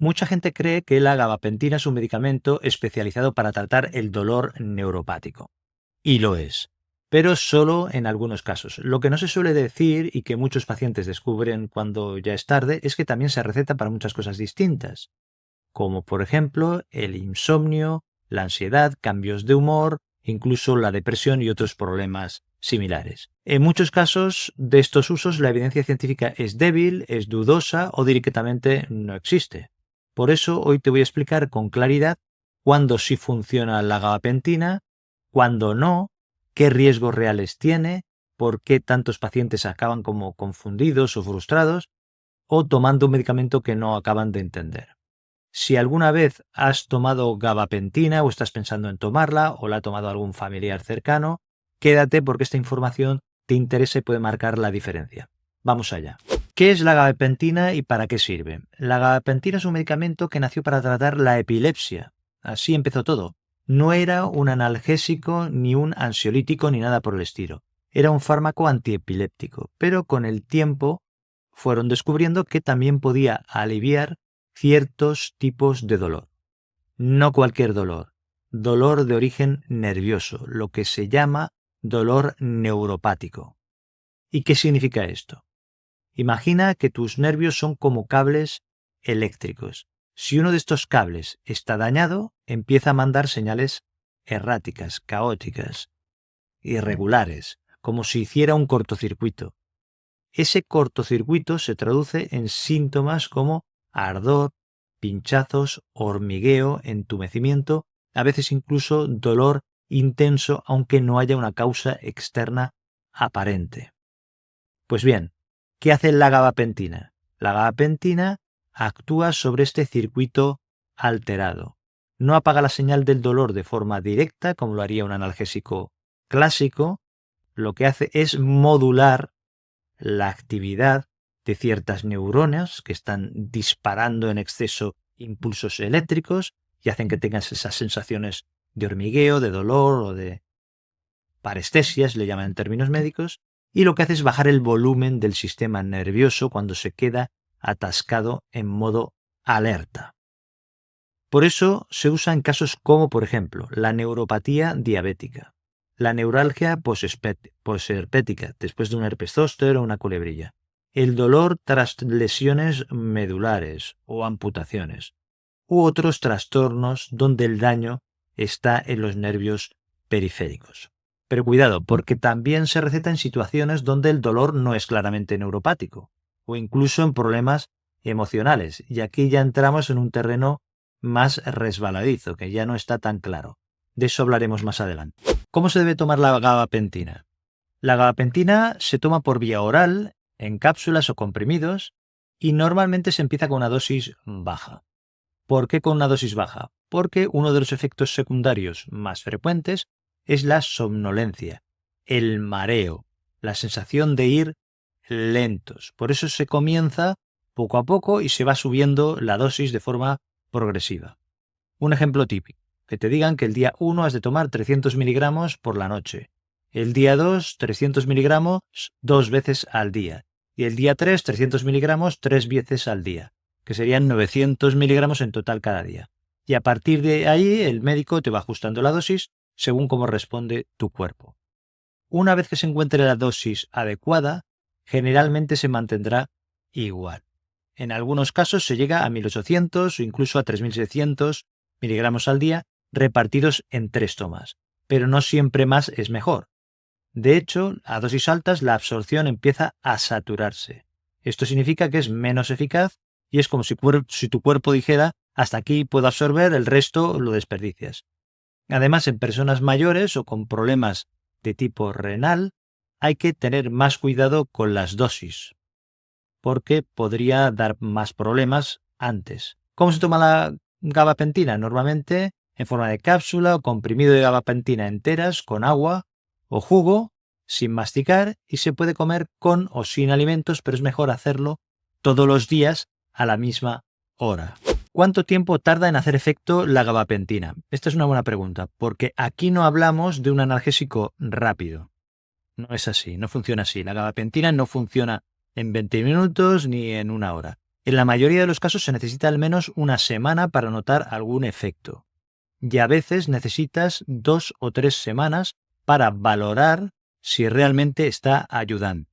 Mucha gente cree que la gabapentina es un medicamento especializado para tratar el dolor neuropático. Y lo es, pero solo en algunos casos. Lo que no se suele decir y que muchos pacientes descubren cuando ya es tarde es que también se receta para muchas cosas distintas, como por ejemplo el insomnio, la ansiedad, cambios de humor, incluso la depresión y otros problemas similares. En muchos casos de estos usos la evidencia científica es débil, es dudosa o directamente no existe. Por eso hoy te voy a explicar con claridad cuándo sí funciona la gabapentina, cuándo no, qué riesgos reales tiene, por qué tantos pacientes acaban como confundidos o frustrados o tomando un medicamento que no acaban de entender. Si alguna vez has tomado gabapentina o estás pensando en tomarla o la ha tomado algún familiar cercano, quédate porque esta información te interesa y puede marcar la diferencia. Vamos allá. ¿Qué es la gabapentina y para qué sirve? La gabapentina es un medicamento que nació para tratar la epilepsia. Así empezó todo. No era un analgésico, ni un ansiolítico, ni nada por el estilo. Era un fármaco antiepiléptico, pero con el tiempo fueron descubriendo que también podía aliviar ciertos tipos de dolor. No cualquier dolor. Dolor de origen nervioso, lo que se llama dolor neuropático. ¿Y qué significa esto? Imagina que tus nervios son como cables eléctricos. Si uno de estos cables está dañado, empieza a mandar señales erráticas, caóticas, irregulares, como si hiciera un cortocircuito. Ese cortocircuito se traduce en síntomas como ardor, pinchazos, hormigueo, entumecimiento, a veces incluso dolor intenso, aunque no haya una causa externa aparente. Pues bien, ¿qué hace la gabapentina? La gabapentina actúa sobre este circuito alterado. No apaga la señal del dolor de forma directa, como lo haría un analgésico clásico. Lo que hace es modular la actividad de ciertas neuronas que están disparando en exceso impulsos eléctricos y hacen que tengas esas sensaciones de hormigueo, de dolor o de parestesias, le llaman en términos médicos, y lo que hace es bajar el volumen del sistema nervioso cuando se queda atascado en modo alerta. Por eso se usa en casos como, por ejemplo, la neuropatía diabética, la neuralgia posherpética, después de un herpes zóster o una culebrilla, el dolor tras lesiones medulares o amputaciones, u otros trastornos donde el daño está en los nervios periféricos. Pero cuidado, porque también se receta en situaciones donde el dolor no es claramente neuropático, o incluso en problemas emocionales, y aquí ya entramos en un terreno más resbaladizo, que ya no está tan claro. De eso hablaremos más adelante. ¿Cómo se debe tomar la gabapentina? La gabapentina se toma por vía oral, en cápsulas o comprimidos, y normalmente se empieza con una dosis baja. ¿Por qué con una dosis baja? Porque uno de los efectos secundarios más frecuentes es la somnolencia, el mareo, la sensación de ir lentos. Por eso se comienza poco a poco y se va subiendo la dosis de forma progresiva. Un ejemplo típico, que te digan que el día 1 has de tomar 300 miligramos por la noche, el día 2 300 miligramos 2 veces al día y el día 3 300 miligramos 3 veces al día, que serían 900 miligramos en total cada día. Y a partir de ahí el médico te va ajustando la dosis según cómo responde tu cuerpo. Una vez que se encuentre la dosis adecuada, generalmente se mantendrá igual. En algunos casos se llega a 1800 o incluso a 3600 miligramos al día repartidos en 3 tomas, pero no siempre más es mejor. De hecho, a dosis altas la absorción empieza a saturarse. Esto significa que es menos eficaz y es como si tu cuerpo dijera hasta aquí puedo absorber, el resto lo desperdicias. Además, en personas mayores o con problemas de tipo renal, hay que tener más cuidado con las dosis, porque podría dar más problemas antes. ¿Cómo se toma la gabapentina? Normalmente en forma de cápsula o comprimido de gabapentina enteras con agua o jugo, sin masticar, y se puede comer con o sin alimentos, pero es mejor hacerlo todos los días a la misma hora. ¿Cuánto tiempo tarda en hacer efecto la gabapentina? Esta es una buena pregunta, porque aquí no hablamos de un analgésico rápido. No es así, no funciona así. La gabapentina no funciona en 20 minutos ni en una hora. En la mayoría de los casos se necesita al menos una semana para notar algún efecto. Y a veces necesitas 2 o 3 semanas para valorar si realmente está ayudando.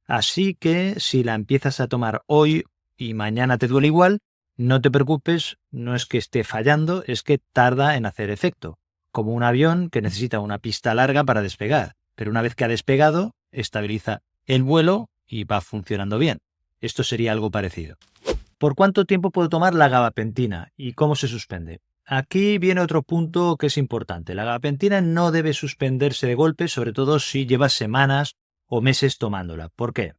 Así que si la empiezas a tomar hoy y mañana te duele igual, no te preocupes, no es que esté fallando, es que tarda en hacer efecto, como un avión que necesita una pista larga para despegar, pero una vez que ha despegado, estabiliza el vuelo y va funcionando bien. Esto sería algo parecido. ¿Por cuánto tiempo puedo tomar la gabapentina y cómo se suspende? Aquí viene otro punto que es importante. La gabapentina no debe suspenderse de golpe, sobre todo si llevas semanas o meses tomándola. ¿Por qué?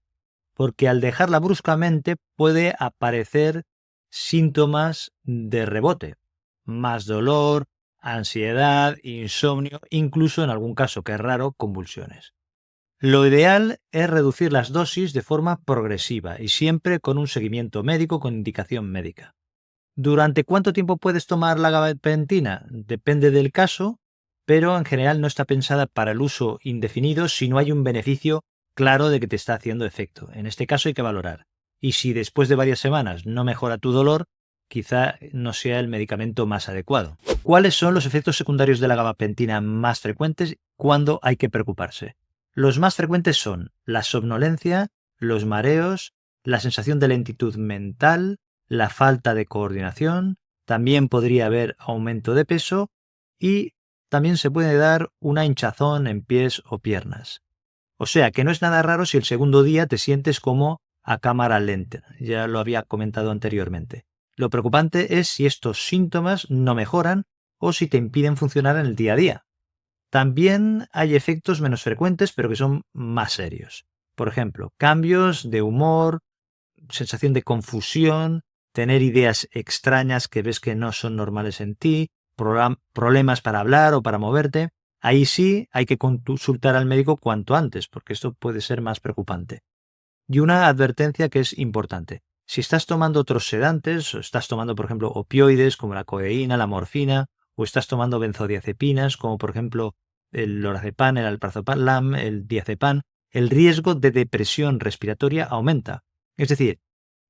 Porque al dejarla bruscamente puede aparecer síntomas de rebote, más dolor, ansiedad, insomnio, incluso en algún caso que es raro, convulsiones. Lo ideal es reducir las dosis de forma progresiva y siempre con un seguimiento médico con indicación médica. ¿Durante cuánto tiempo puedes tomar la gabapentina? Depende del caso, pero en general no está pensada para el uso indefinido si no hay un beneficio claro de que te está haciendo efecto. En este caso hay que valorar. Y si después de varias semanas no mejora tu dolor, quizá no sea el medicamento más adecuado. ¿Cuáles son los efectos secundarios de la gabapentina más frecuentes? ¿Cuándo hay que preocuparse? Los más frecuentes son la somnolencia, los mareos, la sensación de lentitud mental, la falta de coordinación, también podría haber aumento de peso y también se puede dar una hinchazón en pies o piernas. O sea que no es nada raro si el segundo día te sientes como a cámara lenta, ya lo había comentado anteriormente. Lo preocupante es si estos síntomas no mejoran o si te impiden funcionar en el día a día. También hay efectos menos frecuentes pero que son más serios. Por ejemplo, cambios de humor, sensación de confusión, tener ideas extrañas que ves que no son normales en ti, problemas para hablar o para moverte. Ahí sí hay que consultar al médico cuanto antes, porque esto puede ser más preocupante. Y una advertencia que es importante. Si estás tomando otros sedantes, o estás tomando, por ejemplo, opioides como la codeína, la morfina, o estás tomando benzodiazepinas como, por ejemplo, el lorazepam, el alprazolam, el diazepam, el riesgo de depresión respiratoria aumenta. Es decir,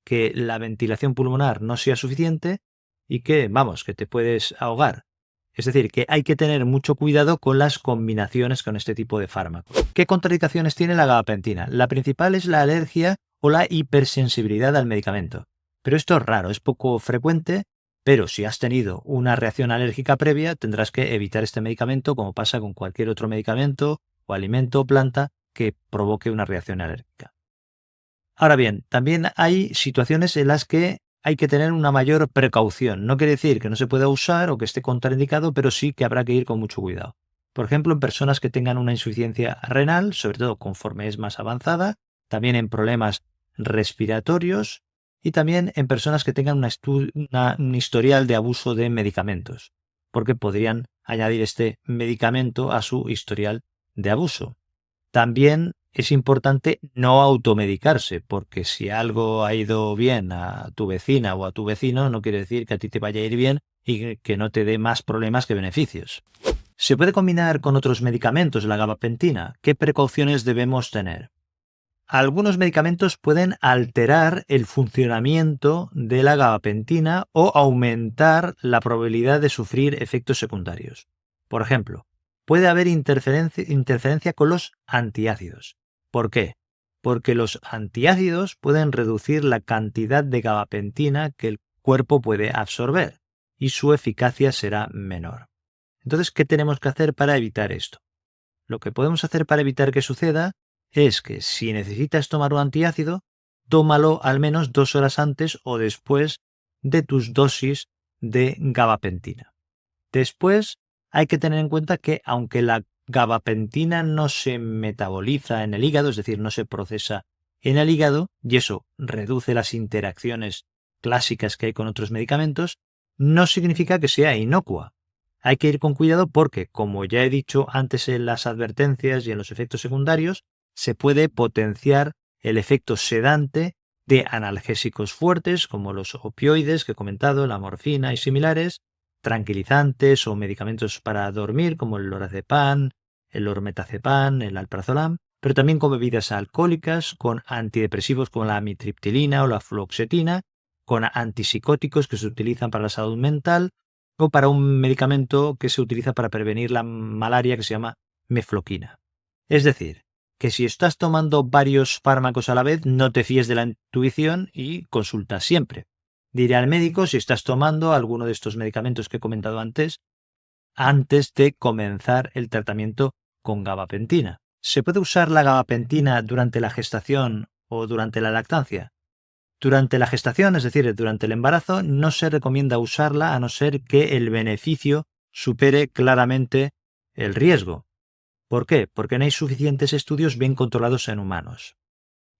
que la ventilación pulmonar no sea suficiente y que, vamos, que te puedes ahogar. Es decir, que hay que tener mucho cuidado con las combinaciones con este tipo de fármacos. ¿Qué contraindicaciones tiene la gabapentina? La principal es la alergia o la hipersensibilidad al medicamento. Pero esto es raro, es poco frecuente, pero si has tenido una reacción alérgica previa, tendrás que evitar este medicamento como pasa con cualquier otro medicamento o alimento o planta que provoque una reacción alérgica. Ahora bien, también hay situaciones en las que hay que tener una mayor precaución. No quiere decir que no se pueda usar o que esté contraindicado, pero sí que habrá que ir con mucho cuidado. Por ejemplo, en personas que tengan una insuficiencia renal, sobre todo conforme es más avanzada, también en problemas respiratorios y también en personas que tengan un historial de abuso de medicamentos, porque podrían añadir este medicamento a su historial de abuso. También es importante no automedicarse, porque si algo ha ido bien a tu vecina o a tu vecino, no quiere decir que a ti te vaya a ir bien y que no te dé más problemas que beneficios. ¿Se puede combinar con otros medicamentos la gabapentina? ¿Qué precauciones debemos tener? Algunos medicamentos pueden alterar el funcionamiento de la gabapentina o aumentar la probabilidad de sufrir efectos secundarios. Por ejemplo, puede haber interferencia con los antiácidos. ¿Por qué? Porque los antiácidos pueden reducir la cantidad de gabapentina que el cuerpo puede absorber y su eficacia será menor. Entonces, ¿qué tenemos que hacer para evitar esto? Lo que podemos hacer para evitar que suceda es que si necesitas tomar un antiácido, tómalo al menos 2 horas antes o después de tus dosis de gabapentina. Después hay que tener en cuenta que aunque la gabapentina no se metaboliza en el hígado, es decir, no se procesa en el hígado, y eso reduce las interacciones clásicas que hay con otros medicamentos, no significa que sea inocua. Hay que ir con cuidado porque, como ya he dicho antes en las advertencias y en los efectos secundarios, se puede potenciar el efecto sedante de analgésicos fuertes como los opioides que he comentado, la morfina y similares, tranquilizantes o medicamentos para dormir como el lorazepam, el ormetazepam, el alprazolam, pero también con bebidas alcohólicas, con antidepresivos como la amitriptilina o la fluoxetina con antipsicóticos que se utilizan para la salud mental o para un medicamento que se utiliza para prevenir la malaria que se llama mefloquina. Es decir, que si estás tomando varios fármacos a la vez, no te fíes de la intuición y consulta siempre. Diré al médico si estás tomando alguno de estos medicamentos que he comentado antes de comenzar el tratamiento con gabapentina. ¿Se puede usar la gabapentina durante la gestación o durante la lactancia? Durante la gestación, es decir, durante el embarazo, no se recomienda usarla a no ser que el beneficio supere claramente el riesgo. ¿Por qué? Porque no hay suficientes estudios bien controlados en humanos.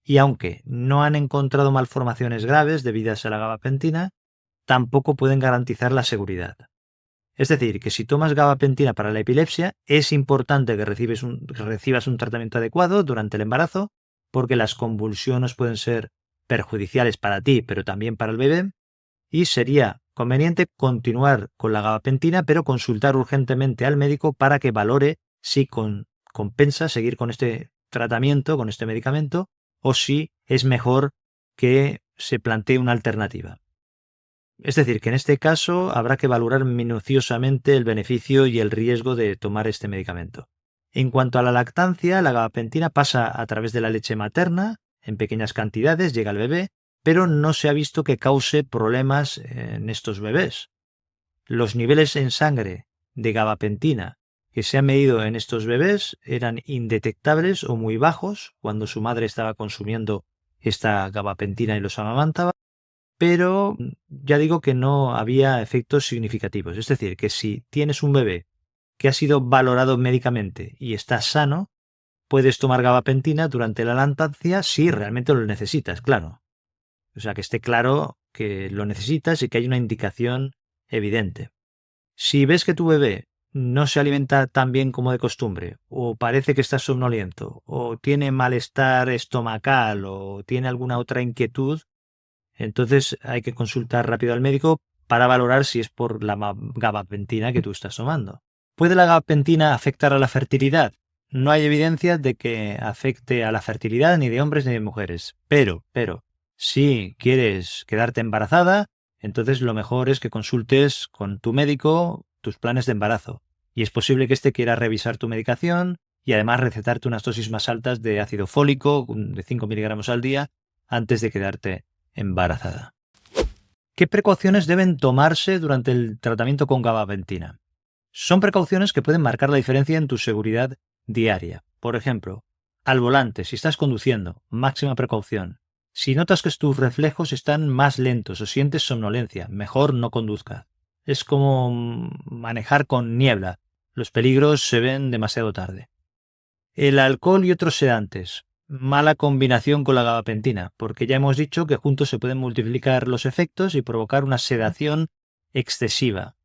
Y aunque no han encontrado malformaciones graves debidas a la gabapentina, tampoco pueden garantizar la seguridad. Es decir, que si tomas gabapentina para la epilepsia, es importante que recibas un tratamiento adecuado durante el embarazo, porque las convulsiones pueden ser perjudiciales para ti, pero también para el bebé, y sería conveniente continuar con la gabapentina, pero consultar urgentemente al médico para que valore si compensa seguir con este tratamiento, con este medicamento, o si es mejor que se plantee una alternativa. Es decir, que en este caso habrá que valorar minuciosamente el beneficio y el riesgo de tomar este medicamento. En cuanto a la lactancia, la gabapentina pasa a través de la leche materna, en pequeñas cantidades llega al bebé, pero no se ha visto que cause problemas en estos bebés. Los niveles en sangre de gabapentina que se han medido en estos bebés eran indetectables o muy bajos cuando su madre estaba consumiendo esta gabapentina y los amamantaba, pero ya digo que no había efectos significativos. Es decir, que si tienes un bebé que ha sido valorado médicamente y está sano, puedes tomar gabapentina durante la lactancia si realmente lo necesitas, claro. O sea, que esté claro que lo necesitas y que hay una indicación evidente. Si ves que tu bebé no se alimenta tan bien como de costumbre, o parece que está somnoliento, o tiene malestar estomacal, o tiene alguna otra inquietud, entonces hay que consultar rápido al médico para valorar si es por la gabapentina que tú estás tomando. ¿Puede la gabapentina afectar a la fertilidad? No hay evidencia de que afecte a la fertilidad ni de hombres ni de mujeres. Pero, si quieres quedarte embarazada, entonces lo mejor es que consultes con tu médico tus planes de embarazo. Y es posible que éste quiera revisar tu medicación y además recetarte unas dosis más altas de ácido fólico de 5 miligramos al día antes de quedarte embarazada. ¿Qué precauciones deben tomarse durante el tratamiento con gabapentina? Son precauciones que pueden marcar la diferencia en tu seguridad diaria. Por ejemplo, al volante, si estás conduciendo, máxima precaución. Si notas que tus reflejos están más lentos o sientes somnolencia, mejor no conduzca. Es como manejar con niebla. Los peligros se ven demasiado tarde. El alcohol y otros sedantes. Mala combinación con la gabapentina, porque ya hemos dicho que juntos se pueden multiplicar los efectos y provocar una sedación excesiva.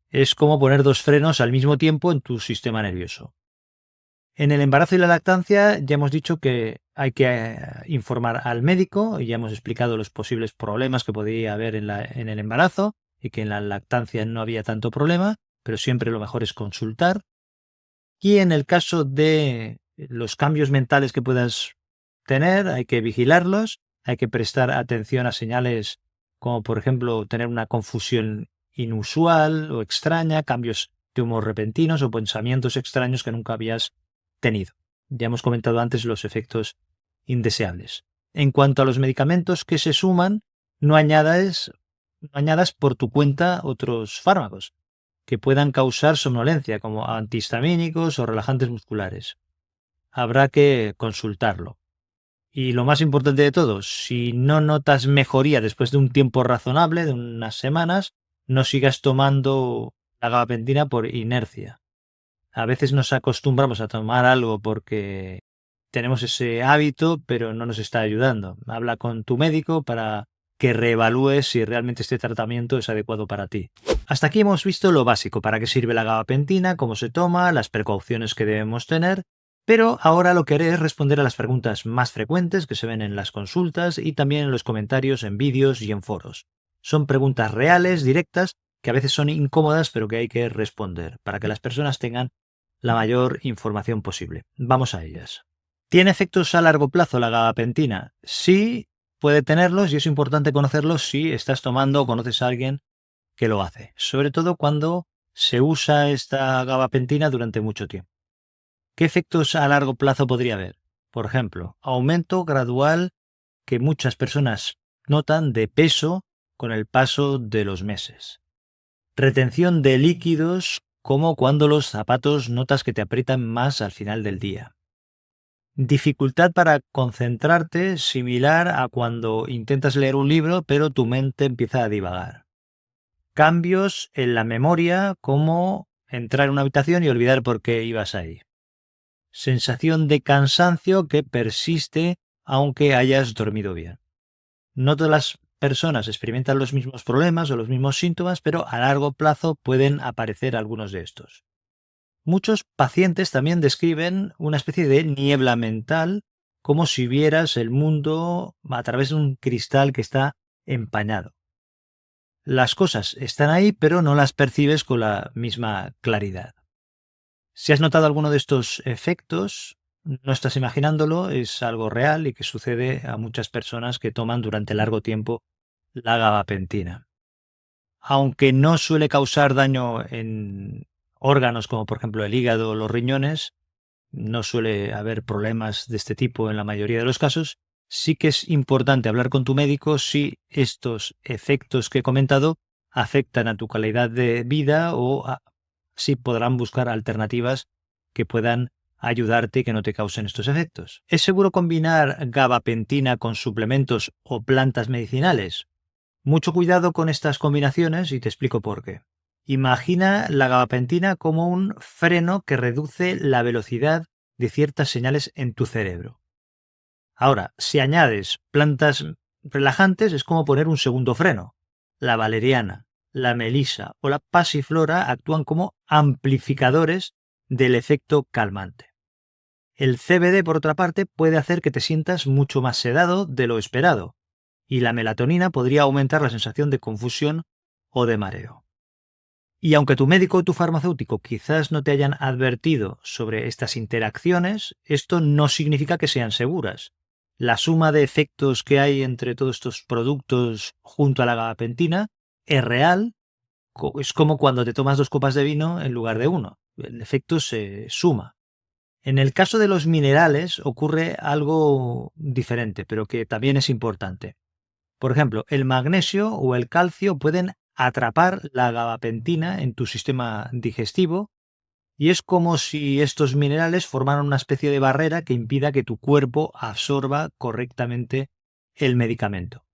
Es como poner dos frenos al mismo tiempo en tu sistema nervioso. En el embarazo y la lactancia ya hemos dicho que hay que informar al médico y ya hemos explicado los posibles problemas que podría haber en el embarazo y que en la lactancia no había tanto problema, pero siempre lo mejor es consultar. Y en el caso de los cambios mentales que puedas tener, hay que vigilarlos, hay que prestar atención a señales como por ejemplo tener una confusión inusual o extraña, cambios de humor repentinos o pensamientos extraños que nunca habías tenido. Ya hemos comentado antes los efectos indeseables. En cuanto a los medicamentos que se suman, no añadas por tu cuenta otros fármacos que puedan causar somnolencia, como antihistamínicos o relajantes musculares. Habrá que consultarlo. Y lo más importante de todo, si no notas mejoría después de un tiempo razonable, de unas semanas, no sigas tomando la gabapentina por inercia. A veces nos acostumbramos a tomar algo porque tenemos ese hábito, pero no nos está ayudando. Habla con tu médico para que reevalúes si realmente este tratamiento es adecuado para ti. Hasta aquí hemos visto lo básico, para qué sirve la gabapentina, cómo se toma, las precauciones que debemos tener, pero ahora lo que haré es responder a las preguntas más frecuentes que se ven en las consultas y también en los comentarios en vídeos y en foros. Son preguntas reales, directas, que a veces son incómodas, pero que hay que responder para que las personas tengan la mayor información posible. Vamos a ellas. ¿Tiene efectos a largo plazo la gabapentina? Sí, puede tenerlos y es importante conocerlos si estás tomando o conoces a alguien que lo hace, sobre todo cuando se usa esta gabapentina durante mucho tiempo. ¿Qué efectos a largo plazo podría haber? Por ejemplo, aumento gradual que muchas personas notan de peso con el paso de los meses. Retención de líquidos como cuando los zapatos notas que te aprietan más al final del día. Dificultad para concentrarte similar a cuando intentas leer un libro pero tu mente empieza a divagar. Cambios en la memoria como entrar en una habitación y olvidar por qué ibas ahí. Sensación de cansancio que persiste aunque hayas dormido bien. No todas las personas experimentan los mismos problemas o los mismos síntomas, pero a largo plazo pueden aparecer algunos de estos. Muchos pacientes también describen una especie de niebla mental, como si vieras el mundo a través de un cristal que está empañado. Las cosas están ahí, pero no las percibes con la misma claridad. Si has notado alguno de estos efectos, no estás imaginándolo, es algo real y que sucede a muchas personas que toman durante largo tiempo la gabapentina. Aunque no suele causar daño en órganos como por ejemplo el hígado o los riñones, no suele haber problemas de este tipo en la mayoría de los casos, sí que es importante hablar con tu médico si estos efectos que he comentado afectan a tu calidad de vida o si podrán buscar alternativas que puedan ayudarte y que no te causen estos efectos. ¿Es seguro combinar gabapentina con suplementos o plantas medicinales? Mucho cuidado con estas combinaciones y te explico por qué. Imagina la gabapentina como un freno que reduce la velocidad de ciertas señales en tu cerebro. Ahora, si añades plantas relajantes es como poner un segundo freno. La valeriana, la melisa o la pasiflora actúan como amplificadores del efecto calmante. El CBD, por otra parte, puede hacer que te sientas mucho más sedado de lo esperado, y la melatonina podría aumentar la sensación de confusión o de mareo. Y aunque tu médico o tu farmacéutico quizás no te hayan advertido sobre estas interacciones, esto no significa que sean seguras. La suma de efectos que hay entre todos estos productos junto a la gabapentina es real, es como cuando te tomas 2 copas de vino en lugar de uno. El efecto se suma. En el caso de los minerales ocurre algo diferente, pero que también es importante. Por ejemplo, el magnesio o el calcio pueden atrapar la gabapentina en tu sistema digestivo y es como si estos minerales formaran una especie de barrera que impida que tu cuerpo absorba correctamente el medicamento.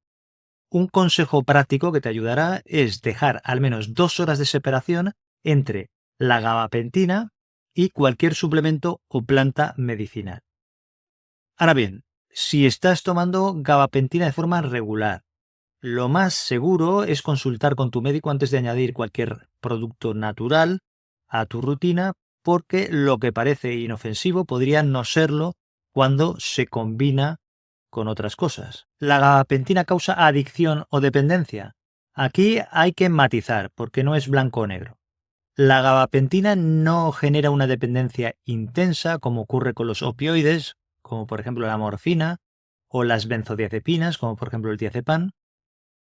Un consejo práctico que te ayudará es dejar al menos 2 horas de separación entre la gabapentina y cualquier suplemento o planta medicinal. Ahora bien, si estás tomando gabapentina de forma regular, lo más seguro es consultar con tu médico antes de añadir cualquier producto natural a tu rutina, porque lo que parece inofensivo podría no serlo cuando se combina con otras cosas. ¿La gabapentina causa adicción o dependencia? Aquí hay que matizar, porque no es blanco o negro. La gabapentina no genera una dependencia intensa como ocurre con los opioides, como por ejemplo la morfina, o las benzodiazepinas, como por ejemplo el diazepam,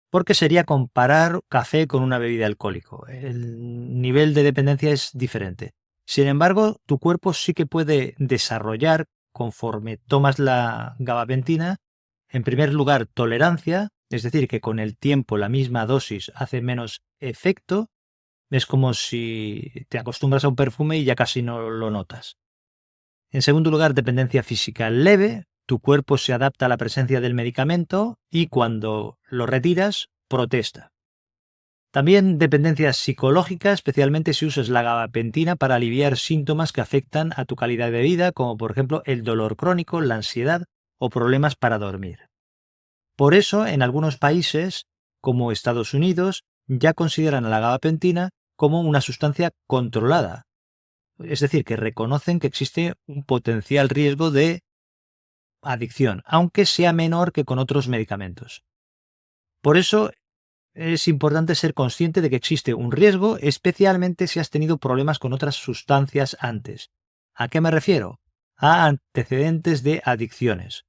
porque sería comparar café con una bebida alcohólica. El nivel de dependencia es diferente. Sin embargo, tu cuerpo sí que puede desarrollar, conforme tomas la gabapentina, en primer lugar, tolerancia, es decir, que con el tiempo la misma dosis hace menos efecto. Es como si te acostumbras a un perfume y ya casi no lo notas. En segundo lugar, dependencia física leve. Tu cuerpo se adapta a la presencia del medicamento y cuando lo retiras, protesta. También dependencia psicológica, especialmente si usas la gabapentina para aliviar síntomas que afectan a tu calidad de vida, como por ejemplo el dolor crónico, la ansiedad o problemas para dormir. Por eso, en algunos países, como Estados Unidos, ya consideran a la gabapentina como una sustancia controlada. Es decir, que reconocen que existe un potencial riesgo de adicción, aunque sea menor que con otros medicamentos. Por eso es importante ser consciente de que existe un riesgo, especialmente si has tenido problemas con otras sustancias antes. ¿A qué me refiero? A antecedentes de adicciones.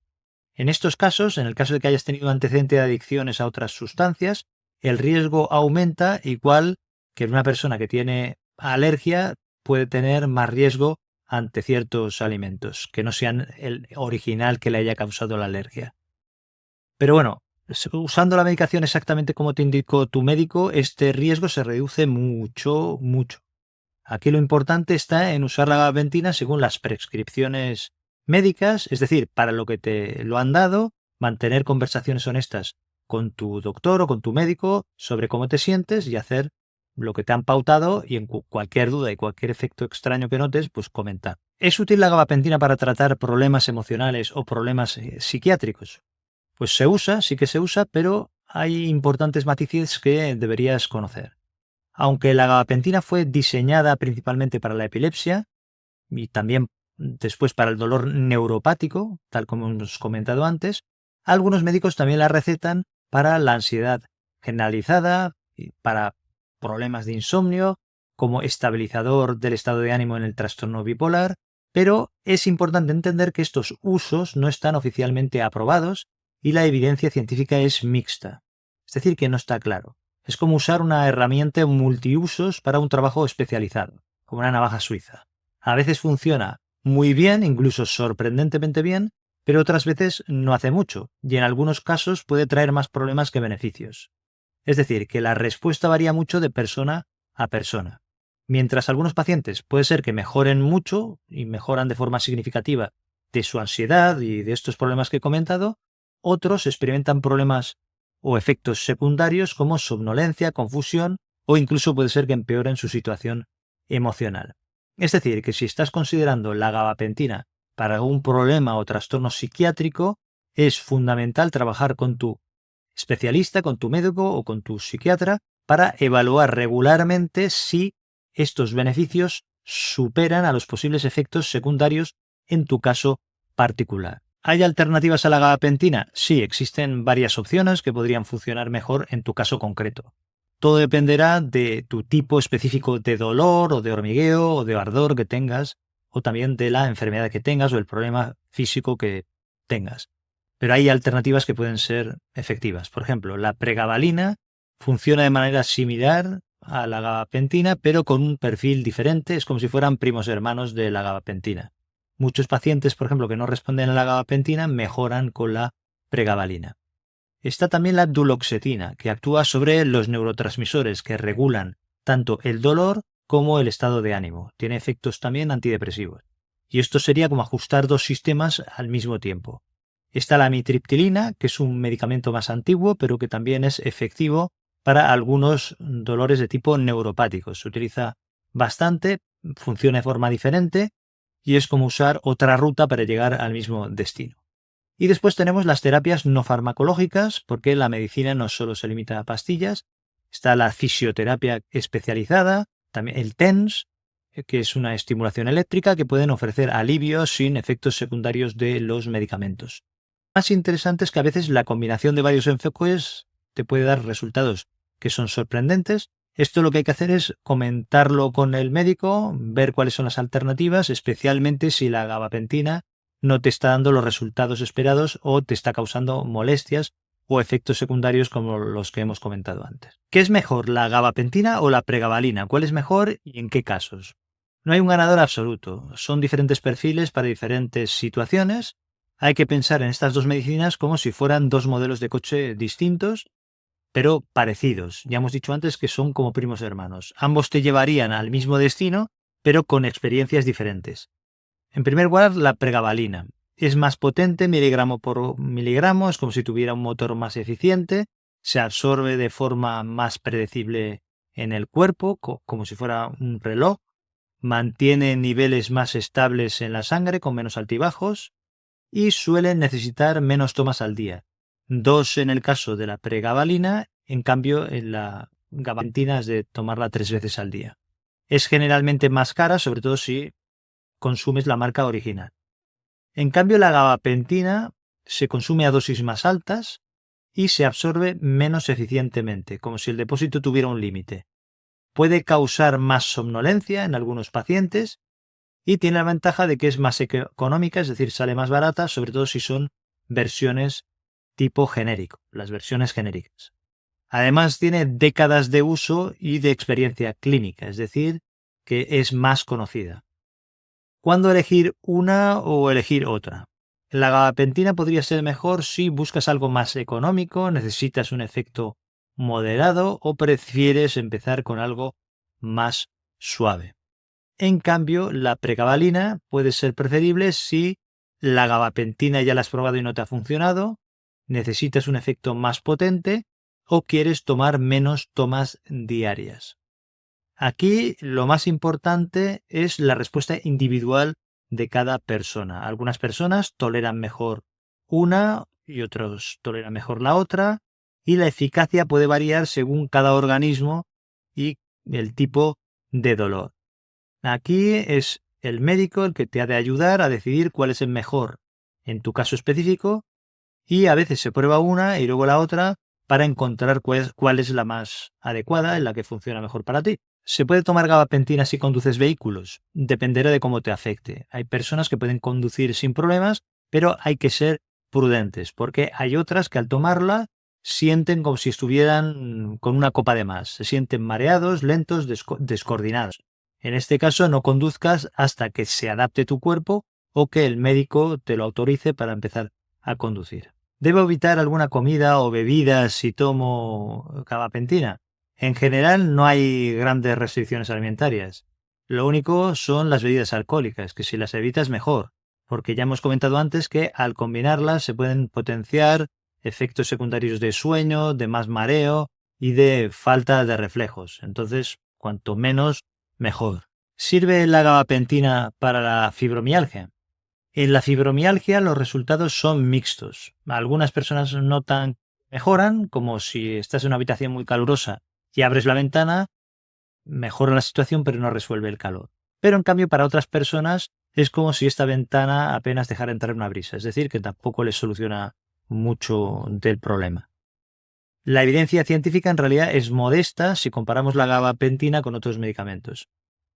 En estos casos, en el caso de que hayas tenido antecedente de adicciones a otras sustancias, el riesgo aumenta igual que en una persona que tiene alergia puede tener más riesgo ante ciertos alimentos, que no sean el original que le haya causado la alergia. Pero bueno, usando la medicación exactamente como te indicó tu médico, este riesgo se reduce mucho, mucho. Aquí lo importante está en usar la gabapentina según las prescripciones médicas, es decir, para lo que te lo han dado, mantener conversaciones honestas con tu doctor o con tu médico sobre cómo te sientes y hacer lo que te han pautado, y en cualquier duda y cualquier efecto extraño que notes, pues comentar. ¿Es útil la gabapentina para tratar problemas emocionales o problemas psiquiátricos? Pues se usa, sí que se usa, pero hay importantes matices que deberías conocer. Aunque la gabapentina fue diseñada principalmente para la epilepsia y también después para el dolor neuropático, tal como hemos comentado antes, algunos médicos también la recetan para la ansiedad generalizada y para problemas de insomnio, como estabilizador del estado de ánimo en el trastorno bipolar, pero es importante entender que estos usos no están oficialmente aprobados y la evidencia científica es mixta, es decir, que no está claro. Es como usar una herramienta multiusos para un trabajo especializado, como una navaja suiza. A veces funciona muy bien, incluso sorprendentemente bien, pero otras veces no hace mucho, y en algunos casos puede traer más problemas que beneficios. Es decir, que la respuesta varía mucho de persona a persona. Mientras algunos pacientes puede ser que mejoren mucho y mejoran de forma significativa de su ansiedad y de estos problemas que he comentado, otros experimentan problemas o efectos secundarios como somnolencia, confusión o incluso puede ser que empeoren su situación emocional. Es decir, que si estás considerando la gabapentina para algún problema o trastorno psiquiátrico, es fundamental trabajar con tu especialista, con tu médico o con tu psiquiatra para evaluar regularmente si estos beneficios superan a los posibles efectos secundarios en tu caso particular. ¿Hay alternativas a la gabapentina? Sí, existen varias opciones que podrían funcionar mejor en tu caso concreto. Todo dependerá de tu tipo específico de dolor o de hormigueo o de ardor que tengas, o también de la enfermedad que tengas o el problema físico que tengas. Pero hay alternativas que pueden ser efectivas. Por ejemplo, la pregabalina funciona de manera similar a la gabapentina, pero con un perfil diferente. Es como si fueran primos hermanos de la gabapentina. Muchos pacientes, por ejemplo, que no responden a la gabapentina, mejoran con la pregabalina. Está también la duloxetina, que actúa sobre los neurotransmisores que regulan tanto el dolor como el estado de ánimo. Tiene efectos también antidepresivos. Y esto sería como ajustar dos sistemas al mismo tiempo. Está la amitriptilina, que es un medicamento más antiguo, pero que también es efectivo para algunos dolores de tipo neuropático. Se utiliza bastante, funciona de forma diferente y es como usar otra ruta para llegar al mismo destino. Y después tenemos las terapias no farmacológicas, porque la medicina no solo se limita a pastillas. Está la fisioterapia especializada, también el TENS, que es una estimulación eléctrica que pueden ofrecer alivio sin efectos secundarios de los medicamentos. Más interesante es que a veces la combinación de varios enfoques te puede dar resultados que son sorprendentes. Esto lo que hay que hacer es comentarlo con el médico, ver cuáles son las alternativas, especialmente si la gabapentina no te está dando los resultados esperados o te está causando molestias o efectos secundarios como los que hemos comentado antes. ¿Qué es mejor, la gabapentina o la pregabalina? ¿Cuál es mejor y en qué casos? No hay un ganador absoluto, son diferentes perfiles para diferentes situaciones. Hay que pensar en estas dos medicinas como si fueran dos modelos de coche distintos, pero parecidos. Ya hemos dicho antes que son como primos hermanos. Ambos te llevarían al mismo destino, pero con experiencias diferentes. En primer lugar, la pregabalina. Es más potente miligramo por miligramo, es como si tuviera un motor más eficiente, se absorbe de forma más predecible en el cuerpo, como si fuera un reloj, mantiene niveles más estables en la sangre con menos altibajos y suelen necesitar menos tomas al día. 2 en el caso de la pregabalina, en cambio en la gabapentina es de tomarla 3 veces al día. Es generalmente más cara, sobre todo si consumes la marca original. En cambio, la gabapentina se consume a dosis más altas y se absorbe menos eficientemente, como si el depósito tuviera un límite. Puede causar más somnolencia en algunos pacientes y tiene la ventaja de que es más económica, es decir, sale más barata, sobre todo si son versiones tipo genérico, las versiones genéricas. Además, tiene décadas de uso y de experiencia clínica, es decir, que es más conocida. ¿Cuándo elegir una o elegir otra? La gabapentina podría ser mejor si buscas algo más económico, necesitas un efecto moderado o prefieres empezar con algo más suave. En cambio, la pregabalina puede ser preferible si la gabapentina ya la has probado y no te ha funcionado, necesitas un efecto más potente o quieres tomar menos tomas diarias. Aquí lo más importante es la respuesta individual de cada persona. Algunas personas toleran mejor una y otros toleran mejor la otra, y la eficacia puede variar según cada organismo y el tipo de dolor. Aquí es el médico el que te ha de ayudar a decidir cuál es el mejor en tu caso específico, y a veces se prueba una y luego la otra para encontrar cuál es la más adecuada, en la que funciona mejor para ti. ¿Se puede tomar gabapentina si conduces vehículos? Dependerá de cómo te afecte. Hay personas que pueden conducir sin problemas, pero hay que ser prudentes, porque hay otras que al tomarla sienten como si estuvieran con una copa de más. Se sienten mareados, lentos, descoordinados. En este caso, no conduzcas hasta que se adapte tu cuerpo o que el médico te lo autorice para empezar a conducir. ¿Debo evitar alguna comida o bebida si tomo gabapentina? En general no hay grandes restricciones alimentarias. Lo único son las bebidas alcohólicas, que si las evitas mejor, porque ya hemos comentado antes que al combinarlas se pueden potenciar efectos secundarios de sueño, de más mareo y de falta de reflejos. Entonces, cuanto menos, mejor. ¿Sirve la gabapentina para la fibromialgia? En la fibromialgia los resultados son mixtos. Algunas personas mejoran, como si estás en una habitación muy calurosa y abres la ventana, mejora la situación pero no resuelve el calor. Pero en cambio para otras personas es como si esta ventana apenas dejara entrar una brisa, es decir, que tampoco les soluciona mucho del problema. La evidencia científica en realidad es modesta si comparamos la gabapentina con otros medicamentos.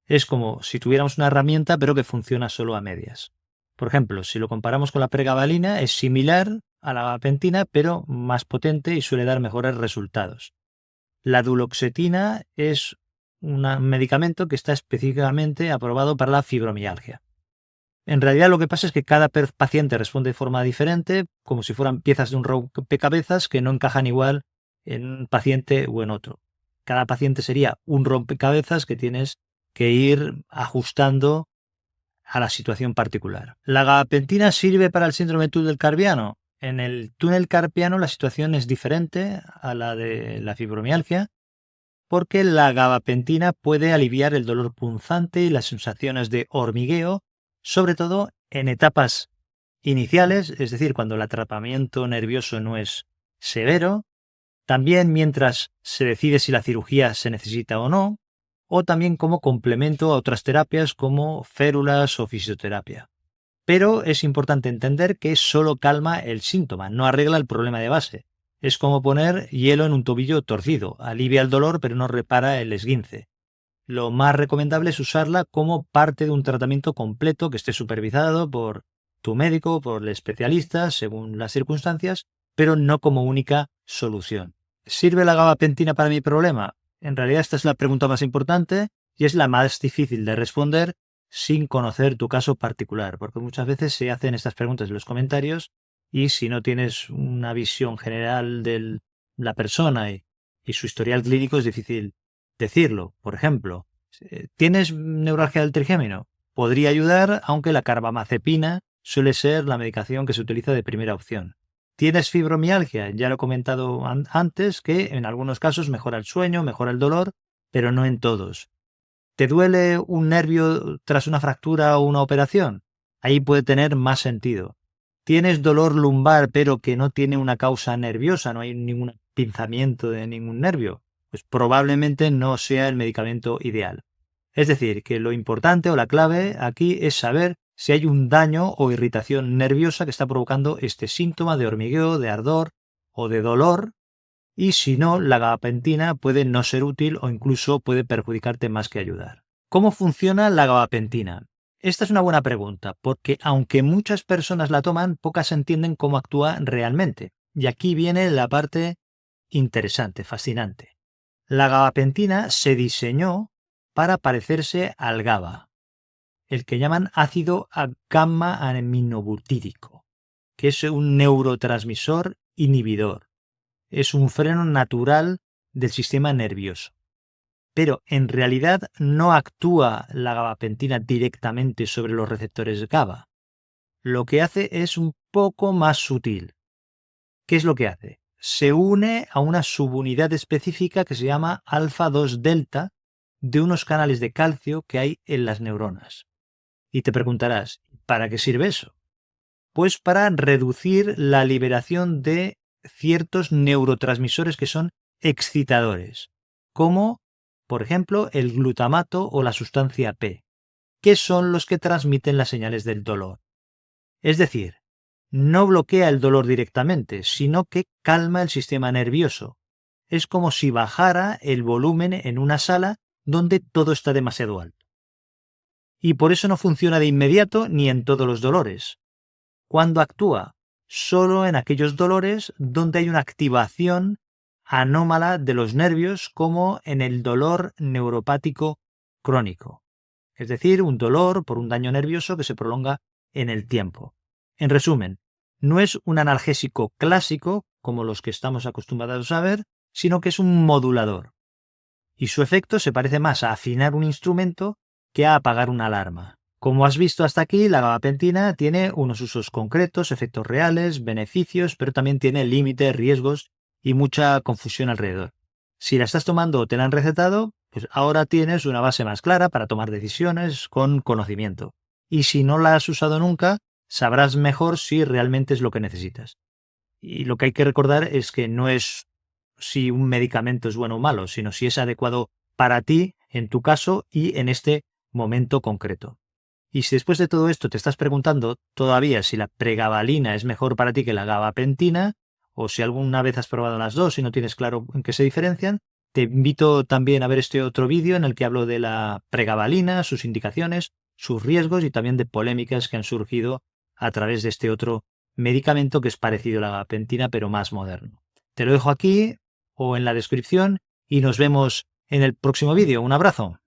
Es como si tuviéramos una herramienta pero que funciona solo a medias. Por ejemplo, si lo comparamos con la pregabalina, es similar a la gabapentina pero más potente y suele dar mejores resultados. La duloxetina es un medicamento que está específicamente aprobado para la fibromialgia. En realidad lo que pasa es que cada paciente responde de forma diferente, como si fueran piezas de un rompecabezas que no encajan igual en un paciente o en otro. Cada paciente sería un rompecabezas que tienes que ir ajustando a la situación particular. ¿La gabapentina sirve para el síndrome túnel carpiano? En el túnel carpiano la situación es diferente a la de la fibromialgia, porque la gabapentina puede aliviar el dolor punzante y las sensaciones de hormigueo, sobre todo en etapas iniciales, es decir, cuando el atrapamiento nervioso no es severo, también mientras se decide si la cirugía se necesita o no, o también como complemento a otras terapias como férulas o fisioterapia. Pero es importante entender que solo calma el síntoma, no arregla el problema de base. Es como poner hielo en un tobillo torcido, alivia el dolor pero no repara el esguince. Lo más recomendable es usarla como parte de un tratamiento completo que esté supervisado por tu médico, por el especialista, según las circunstancias, pero no como única solución. ¿Sirve la gabapentina para mi problema? En realidad esta es la pregunta más importante y es la más difícil de responder sin conocer tu caso particular, porque muchas veces se hacen estas preguntas en los comentarios y si no tienes una visión general de la persona y su historial clínico es difícil decirlo. Por ejemplo, ¿tienes neuralgia del trigémino? Podría ayudar, aunque la carbamazepina suele ser la medicación que se utiliza de primera opción. ¿Tienes fibromialgia? Ya lo he comentado antes que en algunos casos mejora el sueño, mejora el dolor, pero no en todos. ¿Te duele un nervio tras una fractura o una operación? Ahí puede tener más sentido. ¿Tienes dolor lumbar pero que no tiene una causa nerviosa, no hay ningún pinzamiento de ningún nervio? Pues probablemente no sea el medicamento ideal. Es decir, que lo importante o la clave aquí es saber si hay un daño o irritación nerviosa que está provocando este síntoma de hormigueo, de ardor o de dolor, y si no, la gabapentina puede no ser útil o incluso puede perjudicarte más que ayudar. ¿Cómo funciona la gabapentina? Esta es una buena pregunta, porque aunque muchas personas la toman, pocas entienden cómo actúa realmente. Y aquí viene la parte interesante, fascinante. La gabapentina se diseñó para parecerse al GABA, el que llaman ácido gamma-aminobutírico, que es un neurotransmisor inhibidor. Es un freno natural del sistema nervioso. Pero en realidad no actúa la gabapentina directamente sobre los receptores GABA. Lo que hace es un poco más sutil. ¿Qué es lo que hace? Se une a una subunidad específica que se llama alfa-2 delta de unos canales de calcio que hay en las neuronas. Y te preguntarás, ¿para qué sirve eso? Pues para reducir la liberación de ciertos neurotransmisores que son excitadores, como, por ejemplo, el glutamato o la sustancia P, que son los que transmiten las señales del dolor. Es decir, no bloquea el dolor directamente, sino que calma el sistema nervioso. Es como si bajara el volumen en una sala donde todo está demasiado alto. Y por eso no funciona de inmediato ni en todos los dolores. ¿Cuándo actúa? Solo en aquellos dolores donde hay una activación anómala de los nervios, como en el dolor neuropático crónico, es decir, un dolor por un daño nervioso que se prolonga en el tiempo. En resumen, no es un analgésico clásico como los que estamos acostumbrados a ver, sino que es un modulador. Y su efecto se parece más a afinar un instrumento que a apagar una alarma. Como has visto hasta aquí, la gabapentina tiene unos usos concretos, efectos reales, beneficios, pero también tiene límites, riesgos y mucha confusión alrededor. Si la estás tomando o te la han recetado, pues ahora tienes una base más clara para tomar decisiones con conocimiento. Y si no la has usado nunca, sabrás mejor si realmente es lo que necesitas. Y lo que hay que recordar es que no es si un medicamento es bueno o malo, sino si es adecuado para ti, en tu caso y en este momento concreto. Y si después de todo esto te estás preguntando todavía si la pregabalina es mejor para ti que la gabapentina, o si alguna vez has probado las dos y no tienes claro en qué se diferencian, te invito también a ver este otro vídeo en el que hablo de la pregabalina, sus indicaciones, sus riesgos y también de polémicas que han surgido a través de este otro medicamento que es parecido a la gabapentina pero más moderno. Te lo dejo aquí o en la descripción y nos vemos en el próximo vídeo. Un abrazo.